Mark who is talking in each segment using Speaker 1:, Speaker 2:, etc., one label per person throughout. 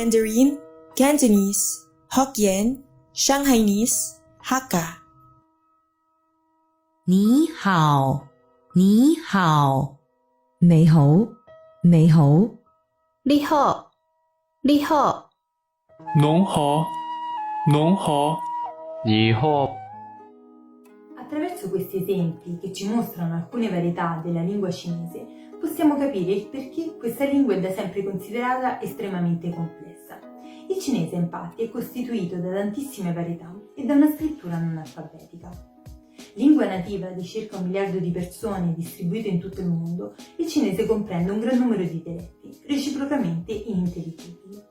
Speaker 1: Mandarin, Cantonese, Hokkien, Shanghainese, Hakka.
Speaker 2: 你好，你好，你好，你好，
Speaker 3: 你好，你好，
Speaker 4: 侬好，侬好。
Speaker 5: 你好。
Speaker 6: Attraverso questi esempi, che ci mostrano alcune varietà della lingua cinese, possiamo capire il perché questa lingua è da sempre considerata estremamente complessa. Il cinese, infatti, è costituito da tantissime varietà e da una scrittura non alfabetica. Lingua nativa di circa 1 miliardo di persone distribuite in tutto il mondo, il cinese comprende un gran numero di dialetti, reciprocamente inintelligibili.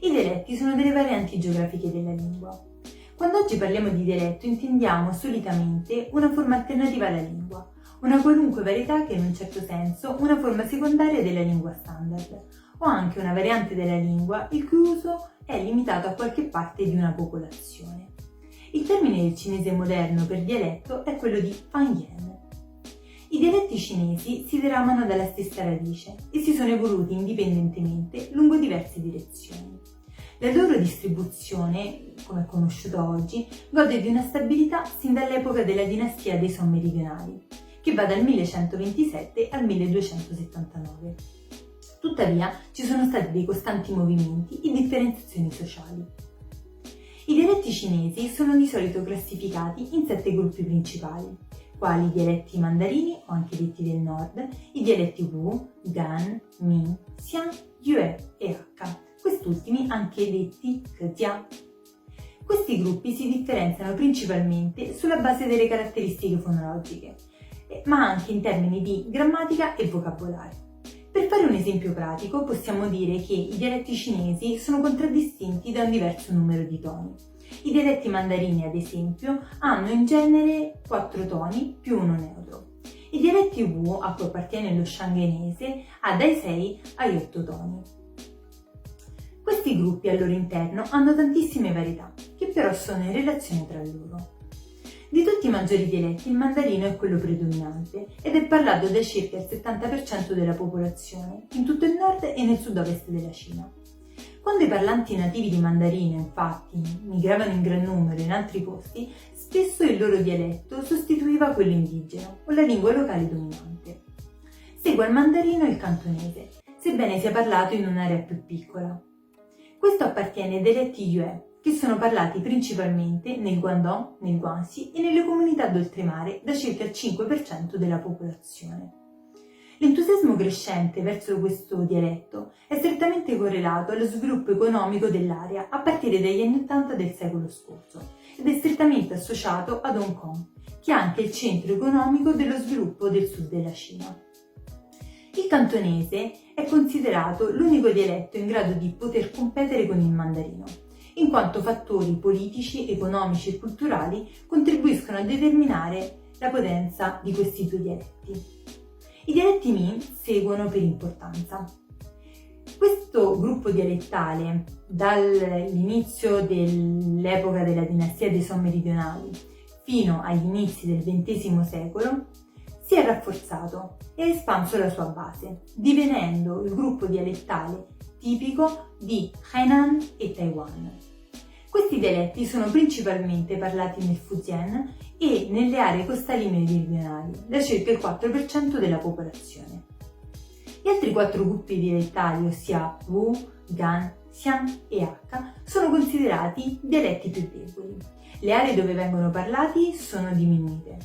Speaker 6: I dialetti sono delle varianti geografiche della lingua. Quando oggi parliamo di dialetto intendiamo solitamente una forma alternativa alla lingua, una qualunque varietà che in un certo senso una forma secondaria della lingua standard, o anche una variante della lingua il cui uso è limitato a qualche parte di una popolazione. Il termine del cinese moderno per dialetto è quello di Fanyan. I dialetti cinesi si diramano dalla stessa radice e si sono evoluti indipendentemente lungo diverse direzioni. La loro distribuzione, come è conosciuta oggi, gode di una stabilità sin dall'epoca della dinastia dei Song meridionali, che va dal 1127 al 1279. Tuttavia, ci sono stati dei costanti movimenti e differenziazioni sociali. I dialetti cinesi sono di solito classificati in 7 gruppi principali, quali i dialetti mandarini o anche detti del nord, i dialetti Wu, Gan, Min, Xiang, Yue e Hakka, quest'ultimi anche detti Kejia. Questi gruppi si differenziano principalmente sulla base delle caratteristiche fonologiche, ma anche in termini di grammatica e vocabolario. Per fare un esempio pratico possiamo dire che i dialetti cinesi sono contraddistinti da un diverso numero di toni. I dialetti mandarini, ad esempio, hanno in genere 4 toni più uno neutro. I dialetti Wu, a cui appartiene lo shanghainese, ha dai 6 ai 8 toni. Questi gruppi al loro interno hanno tantissime varietà, che però sono in relazione tra loro. Di tutti i maggiori dialetti il mandarino è quello predominante ed è parlato da circa il 70% della popolazione in tutto il nord e nel sud-ovest della Cina. Quando i parlanti nativi di mandarino, infatti, migravano in gran numero in altri posti, spesso il loro dialetto sostituiva quello indigeno o la lingua locale dominante. Segue al mandarino il cantonese, sebbene sia parlato in un'area più piccola. Questo appartiene ai dialetti Yue, che sono parlati principalmente nel Guangdong, nel Guangxi e nelle comunità d'oltremare da circa il 5% della popolazione. L'entusiasmo crescente verso questo dialetto è strettamente correlato allo sviluppo economico dell'area a partire dagli anni 80 del secolo scorso ed è strettamente associato ad Hong Kong, che è anche il centro economico dello sviluppo del sud della Cina. Il cantonese è considerato l'unico dialetto in grado di poter competere con il mandarino, in quanto fattori politici, economici e culturali contribuiscono a determinare la potenza di questi 2 dialetti. I dialetti Min seguono per importanza. Questo gruppo dialettale, dall'inizio dell'epoca della dinastia dei Song meridionali fino agli inizi del XX secolo, si è rafforzato e ha espanso la sua base, divenendo il gruppo dialettale tipico di Hainan e Taiwan. Questi dialetti sono principalmente parlati nel Fujian e nelle aree costali meridionali, da circa il 4% della popolazione. Gli altri 4 gruppi dialettali, ossia Wu, Gan, Xiang e Hakka, sono considerati dialetti più deboli. Le aree dove vengono parlati sono diminuite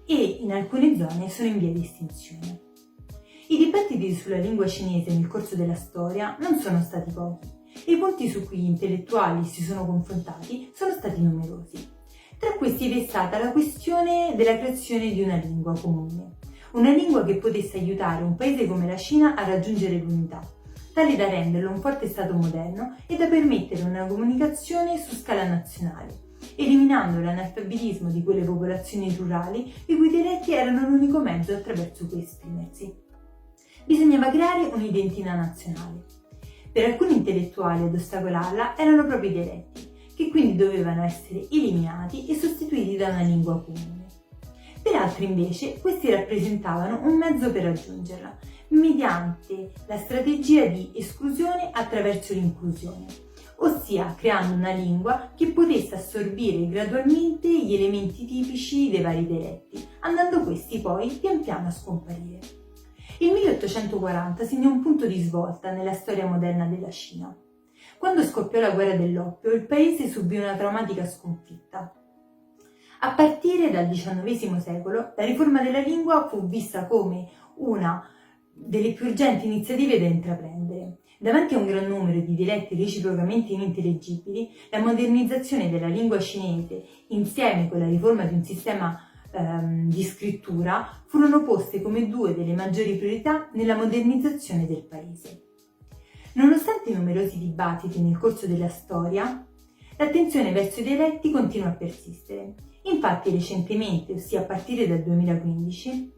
Speaker 6: e in alcune zone sono in via di estinzione. I dibattiti sulla lingua cinese nel corso della storia non sono stati pochi e i punti su cui gli intellettuali si sono confrontati sono stati numerosi. Tra questi vi è stata la questione della creazione di una lingua comune, una lingua che potesse aiutare un paese come la Cina a raggiungere l'unità, tale da renderlo un forte stato moderno e da permettere una comunicazione su scala nazionale, eliminando l'analfabetismo di quelle popolazioni rurali i cui dialetti erano l'unico mezzo attraverso cui esprimersi. Bisognava creare un'identità nazionale. Per alcuni intellettuali ad ostacolarla erano proprio i dialetti, che quindi dovevano essere eliminati e sostituiti da una lingua comune. Per altri invece questi rappresentavano un mezzo per raggiungerla, mediante la strategia di esclusione attraverso l'inclusione, ossia creando una lingua che potesse assorbire gradualmente gli elementi tipici dei vari dialetti, andando questi poi pian piano a scomparire. Il 1840 segnò un punto di svolta nella storia moderna della Cina. Quando scoppiò la guerra dell'oppio, il paese subì una traumatica sconfitta. A partire dal XIX secolo, la riforma della lingua fu vista come una delle più urgenti iniziative da intraprendere. Davanti a un gran numero di dialetti reciprocamente inintellegibili, la modernizzazione della lingua cinese, insieme con la riforma di un sistema di scrittura, furono poste come due delle maggiori priorità nella modernizzazione del paese. Nonostante i numerosi dibattiti nel corso della storia, l'attenzione verso i dialetti continua a persistere. Infatti recentemente, ossia a partire dal 2015,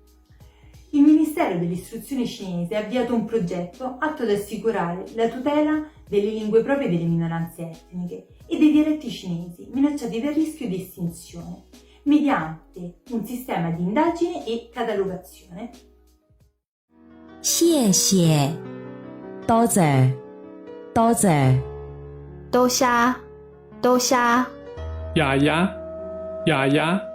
Speaker 6: il Ministero dell'Istruzione cinese ha avviato un progetto atto ad assicurare la tutela delle lingue proprie delle minoranze etniche e dei dialetti cinesi minacciati dal rischio di estinzione, mediante un sistema di indagine e catalogazione.
Speaker 2: 谢谢，多謝，多謝，
Speaker 3: 多虾，多虾，
Speaker 4: 雅雅，雅雅。